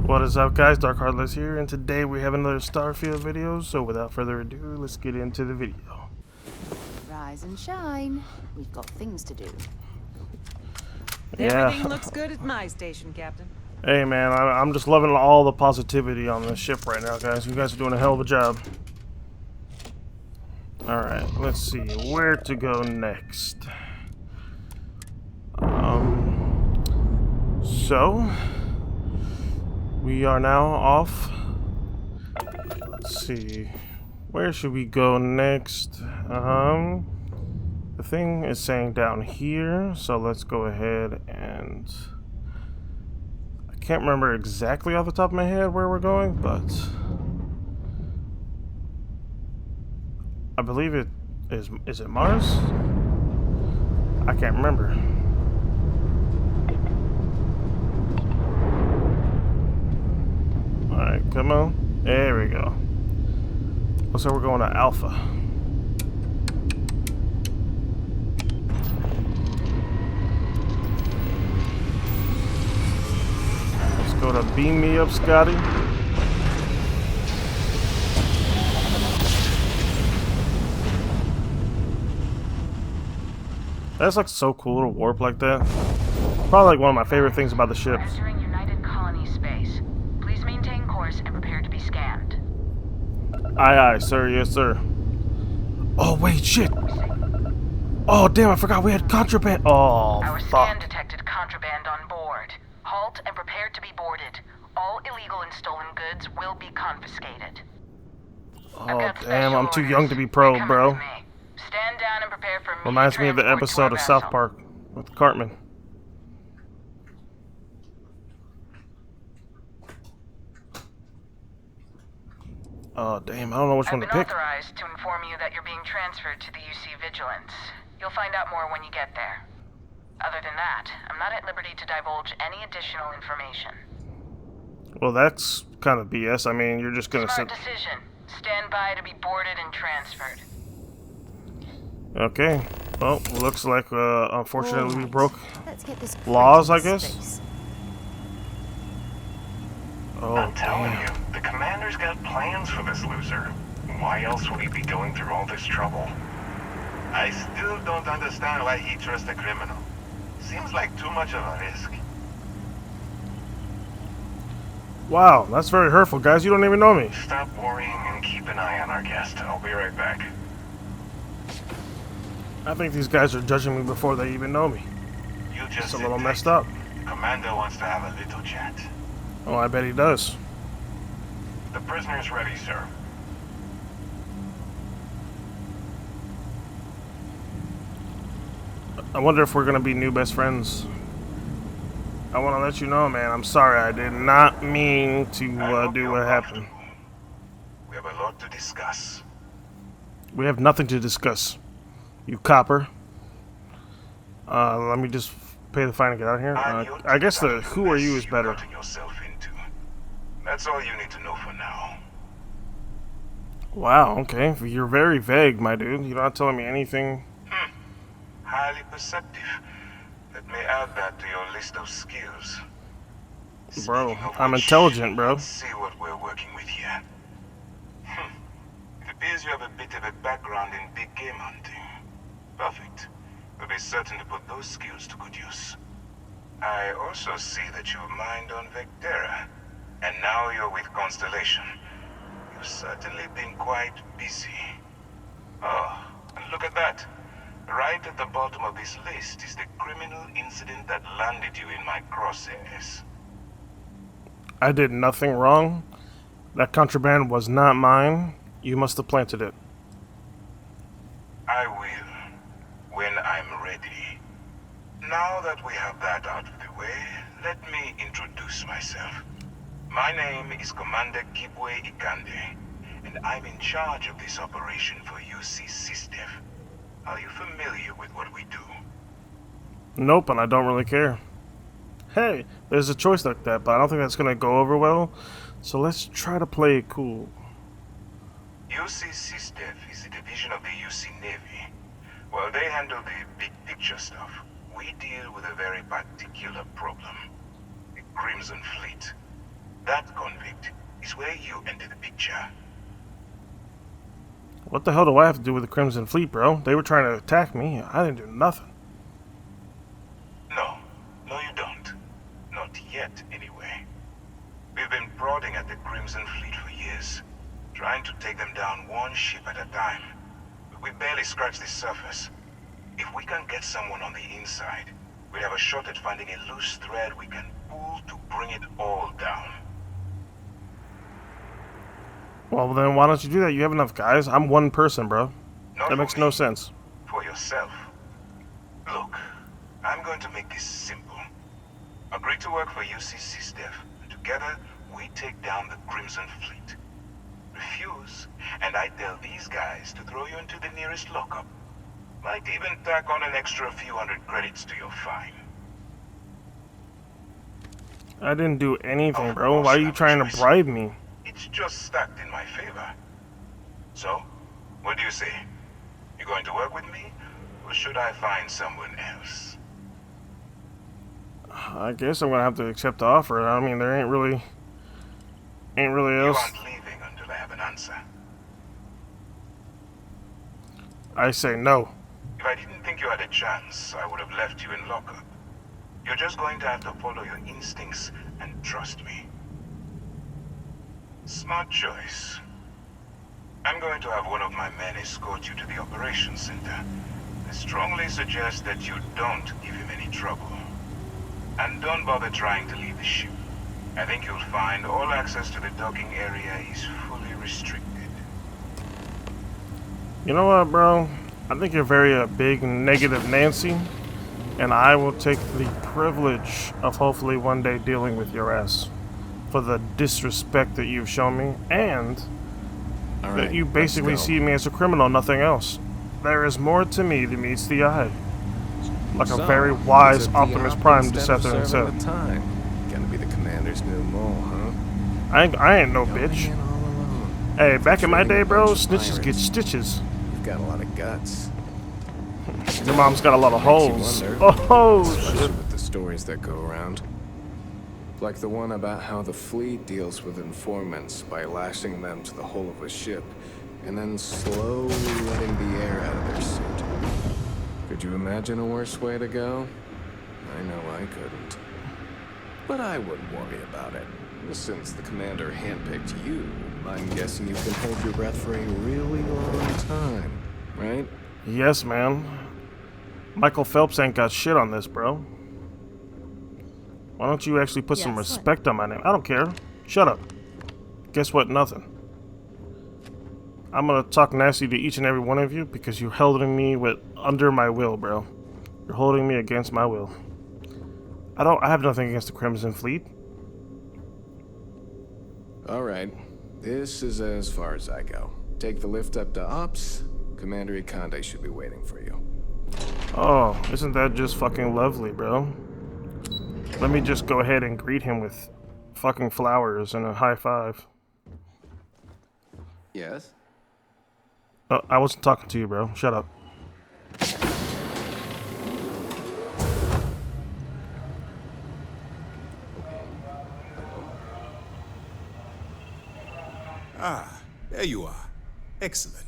What is up, guys? Dark Heartless here, and today we have another Starfield video. So without further ado, let's get into the video. Rise and shine. We've got things to do. Everything looks good at my station, Captain. Hey man, I'm just loving all the positivity on this ship right now, guys. You guys are doing a hell of a job. Alright, let's see where to go next. So we are now off. Let's see. Where should we go next? The thing is saying down here, so let's go ahead and... I can't remember exactly off the top of my head where we're going, but... I believe it is... Is it Mars? I can't remember. Alright, come on. There we go. Looks like we're going to Alpha. Let's go to beam me up, Scotty. That's like so cool to warp like that. Probably like one of my favorite things about the ships. Entering United Colony space. Please maintain course and prepare to be scanned. Aye, aye, sir. Yes, sir. Oh, wait, shit. Oh, damn, I forgot we had contraband. Oh, Our fuck. scan detected contraband on board. Halt and prepare to be boarded. All illegal and stolen goods will be confiscated. Oh, damn, I'm too young to be pro, bro. Stand down and prepare for Reminds me of the episode of South Park with Cartman. Oh, damn, I don't know which one to I've been pick. authorized to inform you that you're being transferred to the UC Vigilance. You'll find out more when you get there. Other than that, I'm not at liberty to divulge any additional information. Well, that's kind of BS. I mean, you're just gonna Smart sit... decision. Stand by to be boarded and transferred. Okay. Well, looks like, unfortunately, we Alright, broke let's get this laws, I into guess. space. Oh, I'm telling damn. you, the commander's got plans for this loser. Why else would he be going through all this trouble? I still don't understand why he trusts a criminal. Seems like too much of a risk. Wow, that's very hurtful, guys. You don't even know me. Stop worrying and keep an eye on our guest. I'll be right back. I think these guys are judging me before they even know me. You just It's a sit little tight. messed up. The commander wants to have a little chat. Oh, I bet he does. The prisoner's ready, sir. I wonder if we're gonna be new best friends. I want to let you know, man. I'm sorry. I did not mean to I hope do you're what happened. comfortable. We have a lot to discuss. We have nothing to discuss. You copper. Let me just pay the fine and get out of here. I guess the who are you is better. Gotten yourself into. That's all you need to know for now. Wow. Okay. You're very vague, my dude. You're not telling me anything. Highly perceptive. Let me add that to your list of skills. Bro, Speaking of I'm which, intelligent, bro. let's see what we're working with here. It appears you have a bit of a background in big game hunting. Perfect. We'll be certain to put those skills to good use. I also see that you've mined on Vectera, and now you're with Constellation. You've certainly been quite busy. Oh, and look at that. Right at the bottom of this list is the criminal incident that landed you in my crosshairs. I did nothing wrong. That contraband was not mine. You must have planted it. I will, when I'm ready. Now that we have that out of the way, let me introduce myself. My name is Commander Kibwe Ikande, and I'm in charge of this operation for UC SysDev. Are you familiar with what we do? Nope, and I don't really care. Hey, there's a choice like that, but I don't think that's gonna go over well. So let's try to play it cool. UC SysDev is a division of the UC Navy. While they handle the big picture stuff, we deal with a very particular problem. The Crimson Fleet. That convict is where you enter the picture. What the hell do I have to do with the Crimson Fleet, bro? They were trying to attack me. I didn't do nothing. No, you don't. Not yet, anyway. We've been prodding at the Crimson Fleet for years, trying to take them down one ship at a time. But we barely scratched the surface. If we can get someone on the inside, we have a shot at finding a loose thread we can pull to bring it all down. Well, then why don't you do that? You have enough guys. I'm one person, bro. Not That for makes me, no sense. For yourself. Look, I'm going to make this simple. Agree to work for UC SysDev, and together we take down the Crimson Fleet. Refuse, and I tell these guys to throw you into the nearest lockup. Might even tack on an extra few hundred credits to your fine. I didn't do anything, Of bro. course Why are you you have a trying to choice. bribe me? It's just stacked in my favor. So, what do you say? You going to work with me, or should I find someone else? I guess I'm gonna have to accept the offer. I mean, there ain't really You else. aren't leaving until I have an answer. I say no. If I didn't think you had a chance, I would have left you in lockup. You're just going to have to follow your instincts and trust me. Smart choice. I'm going to have one of my men escort you to the operations center. I strongly suggest that you don't give him any trouble. And don't bother trying to leave the ship. I think you'll find all access to the docking area is fully restricted. You know what, bro? I think you're very big negative Nancy, and I will take the privilege of hopefully one day dealing with your ass for the disrespect that you've shown me, and that you basically see me as a criminal, nothing else. There is more to me than meets the eye. Like a very wise Optimus Prime Decepticon said. Time. Gonna be the commander's new mole, huh? I ain't no Going bitch. in all alone. Hey, back in my Training day, a bro, bunch of snitches get pirates. stitches. You've got a lot of guts. Your mom's got a lot of Makes you holes. wonder, Oh, especially shit. with the stories that go around. Like the one about how the fleet deals with informants by lashing them to the hull of a ship and then slowly letting the air out of their suit. Could you imagine a worse way to go? I know I couldn't. But I wouldn't worry about it. Since the commander handpicked you, I'm guessing you can hold your breath for a really long time, right? Yes, man. Michael Phelps ain't got shit on this, bro. Why don't you actually put some Yes, what? respect on my name? I don't care. Shut up. Guess what? Nothing. I'm gonna talk nasty to each and every one of you because you're holding me under my will, bro. You're holding me against my will. I have nothing against the Crimson Fleet. All right. This is as far as I go. Take the lift up to Ops. Commander Ikonde should be waiting for you. Oh, isn't that just fucking lovely, bro? Let me just go ahead and greet him with fucking flowers and a high five. Yes? Oh, I wasn't talking to you, bro. Shut up. Ah, there you are. Excellent.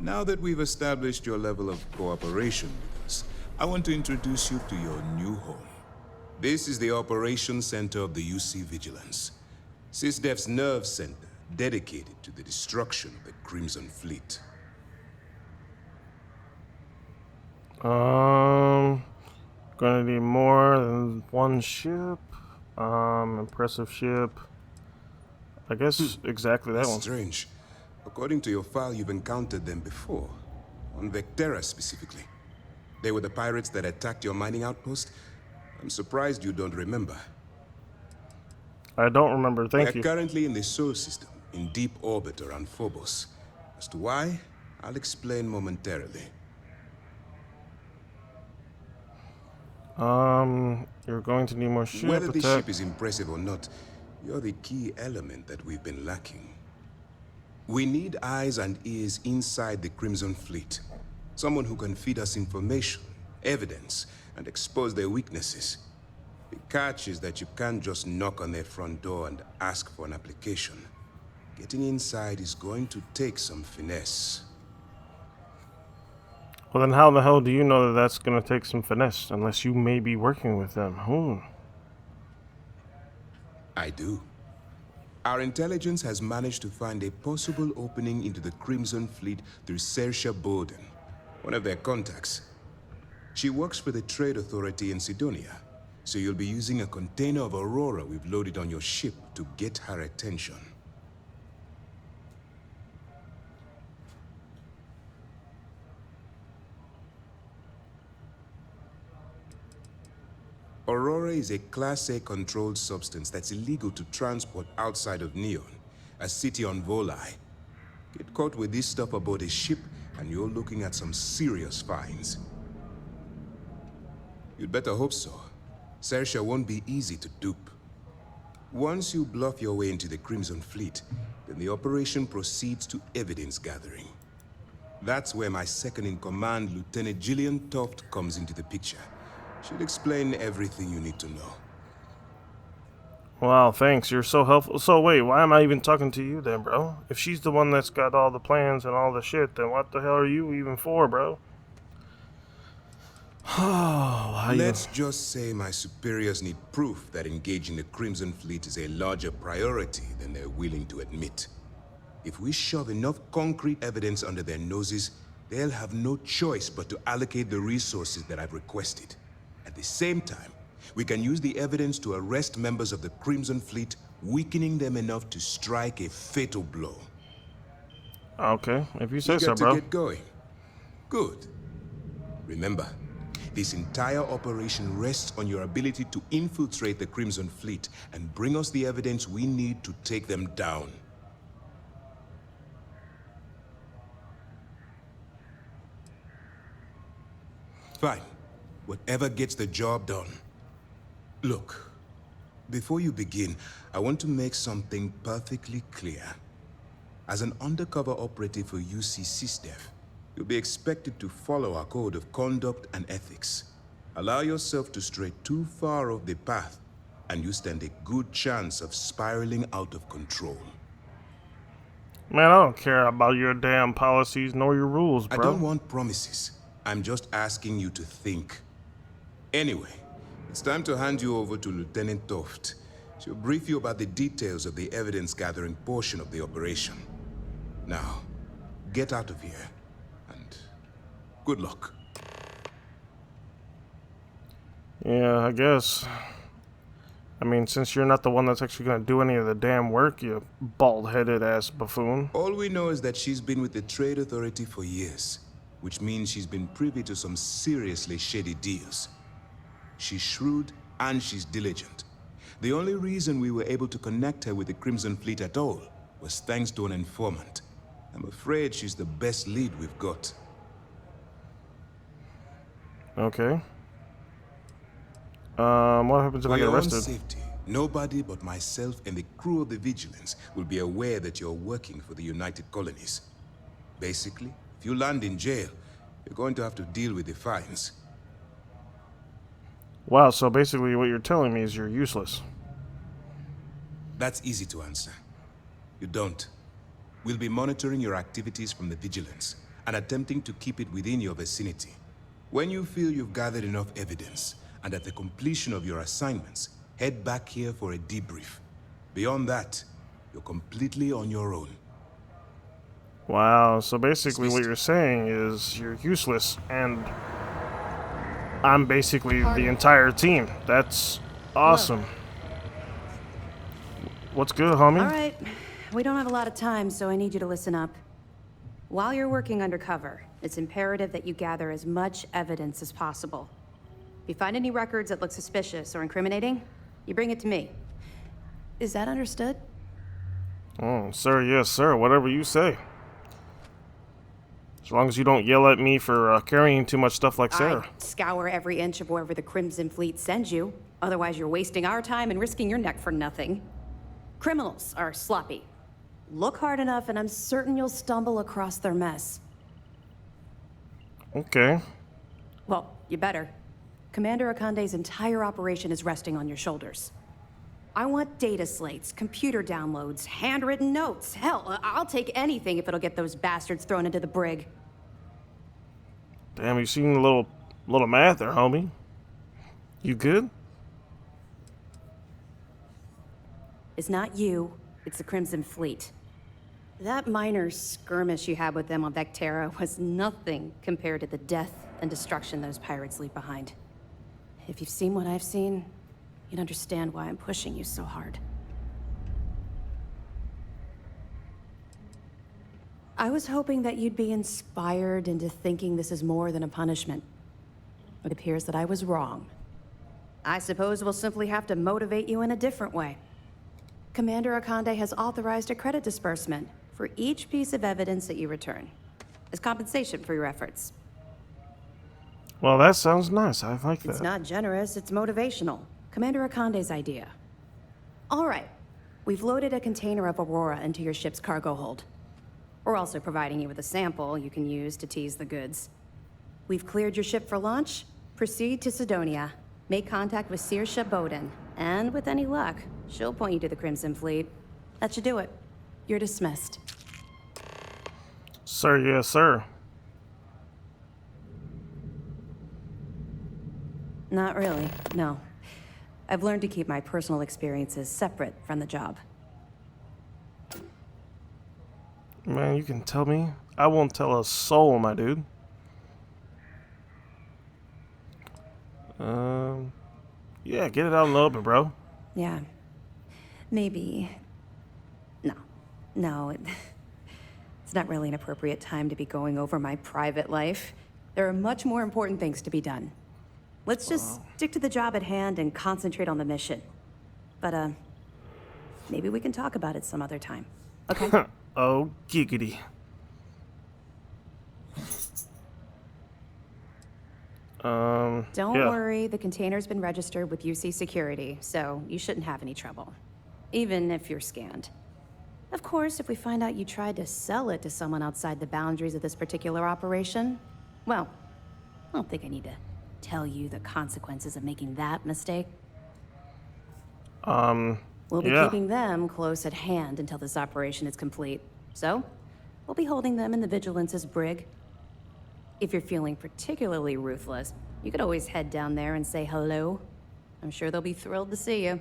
Now that we've established your level of cooperation with us, I want to introduce you to your new home. This is the Operations Center of the UC Vigilance, SysDev's nerve center dedicated to the destruction of the Crimson Fleet. Gonna need more than one ship. Impressive ship. I guess exactly that That's one. strange. According to your file, you've encountered them before. On Vectera specifically. They were the pirates that attacked your mining outpost. I'm surprised you don't remember. I don't remember. Thank We're you. currently in the Sol system, in deep orbit around Phobos. As to why, I'll explain momentarily. You're going to need more ship Whether this attack. ship is impressive or not, you're the key element that we've been lacking. We need eyes and ears inside the Crimson Fleet. Someone who can feed us information, evidence, and expose their weaknesses. The catch is that you can't just knock on their front door and ask for an application. Getting inside is going to take some finesse. Well, then how the hell do you know that that's going to take some finesse, unless you may be working with them? I do. Our intelligence has managed to find a possible opening into the Crimson Fleet through Saoirse Bowden, one of their contacts. She works for the Trade Authority in Sidonia, so you'll be using a container of Aurora we've loaded on your ship to get her attention. Aurora is a Class A controlled substance that's illegal to transport outside of Neon, a city on Volai. Get caught with this stuff aboard a ship, and you're looking at some serious fines. You'd better hope so. Saoirse won't be easy to dupe. Once you bluff your way into the Crimson Fleet, then the operation proceeds to evidence gathering. That's where my second-in-command, Lieutenant Gillian Toft, comes into the picture. She'll explain everything you need to know. Wow, thanks. You're so helpful. So wait, why am I even talking to you then, bro? If she's the one that's got all the plans and all the shit, then what the hell are you even for, bro? Let's just say my superiors need proof that engaging the Crimson Fleet is a larger priority than they're willing to admit. If we shove enough concrete evidence under their noses, they'll have no choice but to allocate the resources that I've requested. At the same time, we can use the evidence to arrest members of the Crimson Fleet, weakening them enough to strike a fatal blow. Okay, if you say Eager so, to bro. get going? Good. Remember, this entire operation rests on your ability to infiltrate the Crimson Fleet and bring us the evidence we need to take them down. Fine. Whatever gets the job done. Look, before you begin, I want to make something perfectly clear. As an undercover operative for UC SysDev, you'll be expected to follow our code of conduct and ethics. Allow yourself to stray too far off the path, and you stand a good chance of spiraling out of control. Man, I don't care about your damn policies nor your rules, bro. I don't want promises. I'm just asking you to think. Anyway, it's time to hand you over to Lieutenant Toft. She'll brief you about the details of the evidence-gathering portion of the operation. Now, get out of here, and good luck. Yeah, I guess. I mean, since you're not the one that's actually gonna do any of the damn work, you bald-headed ass buffoon. All we know is that she's been with the Trade Authority for years, which means she's been privy to some seriously shady deals. She's shrewd and she's diligent. The only reason we were able to connect her with the Crimson Fleet at all was thanks to an informant. I'm afraid she's the best lead we've got. Okay. What happens if I For get your own arrested? safety, nobody but myself and the crew of the Vigilance will be aware that you're working for the United Colonies. Basically, if you land in jail, you're going to have to deal with the fines. Wow, so basically what you're telling me is you're useless. That's easy to answer. You don't. We'll be monitoring your activities from the Vigilance and attempting to keep it within your vicinity. When you feel you've gathered enough evidence, and at the completion of your assignments, head back here for a debrief. Beyond that, you're completely on your own. Wow, so basically what you're saying is you're useless, and I'm basically the entire team. That's awesome. What's good, homie? All right. We don't have a lot of time, so I need you to listen up. While you're working undercover, it's imperative that you gather as much evidence as possible. If you find any records that look suspicious or incriminating, you bring it to me. Is that understood? Oh, sir, yes, sir. Whatever you say. As long as you don't yell at me for carrying too much stuff like Sarah. I'd scour every inch of wherever the Crimson Fleet sends you. Otherwise, you're wasting our time and risking your neck for nothing. Criminals are sloppy. Look hard enough, and I'm certain you'll stumble across their mess. Okay. Well, you better. Commander Akande's entire operation is resting on your shoulders. I want data slates, computer downloads, handwritten notes. Hell, I'll take anything if it'll get those bastards thrown into the brig. Damn, you seen a little math there, homie. You good? It's not you, it's the Crimson Fleet. That minor skirmish you had with them on Vectera was nothing compared to the death and destruction those pirates leave behind. If you've seen what I've seen, you'd understand why I'm pushing you so hard. I was hoping that you'd be inspired into thinking this is more than a punishment. It appears that I was wrong. I suppose we'll simply have to motivate you in a different way. Commander Akande has authorized a credit disbursement for each piece of evidence that you return, as compensation for your efforts. Well, that sounds nice. I like that. It's not generous, it's motivational. Commander Akande's idea. All right, we've loaded a container of Aurora into your ship's cargo hold. We're also providing you with a sample you can use to tease the goods. We've cleared your ship for launch. Proceed to Sidonia. Make contact with Saoirse Bowden, and with any luck, she'll point you to the Crimson Fleet. That should do it. You're dismissed. Sir, yes, sir. Not really, no. I've learned to keep my personal experiences separate from the job. Man, you can tell me. I won't tell a soul, my dude. Yeah, get it out in the open, bro. Yeah. Maybe. No, it's not really an appropriate time to be going over my private life. There are much more important things to be done. Let's just stick to the job at hand and concentrate on the mission. But, maybe we can talk about it some other time. Okay? Oh, giggity. Don't yeah. worry, the container's been registered with UC Security, so you shouldn't have any trouble. Even if you're scanned. Of course, if we find out you tried to sell it to someone outside the boundaries of this particular operation, well, I don't think I need to tell you the consequences of making that mistake. We'll be keeping them close at hand until this operation is complete. So, we'll be holding them in the Vigilance's brig. If you're feeling particularly ruthless, you could always head down there and say hello. I'm sure they'll be thrilled to see you.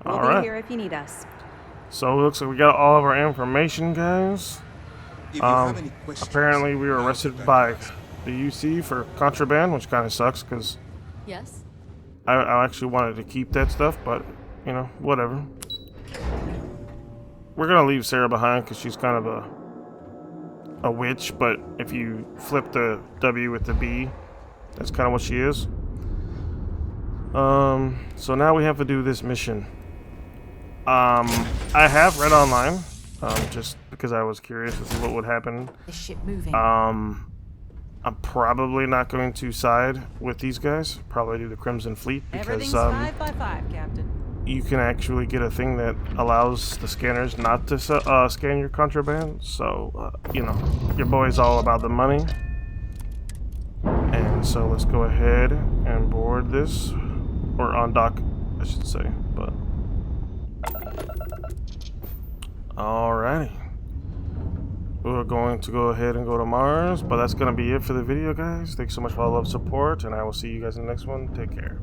We'll be here if you need us. So it looks like we got all of our information, guys. If you have any questions, Apparently we were arrested by the UC for contraband, which kind of sucks because Yes? I actually wanted to keep that stuff, but, you know, whatever. We're going to leave Sarah behind because she's kind of a witch, but if you flip the W with the B, that's kind of what she is. So now we have to do this mission. I have read online, just because I was curious as to what would happen. The ship moving. I'm probably not going to side with these guys. Probably do the Crimson Fleet because Everything's 5 by 5, Captain. you can actually get a thing that allows the scanners not to scan your contraband. So, you know, your boy's all about the money. And so let's go ahead and board this, or undock, I should say. But alrighty. We're going to go ahead and go to Mars, but that's going to be it for the video, guys. Thanks so much for all the love and support, and I will see you guys in the next one. Take care.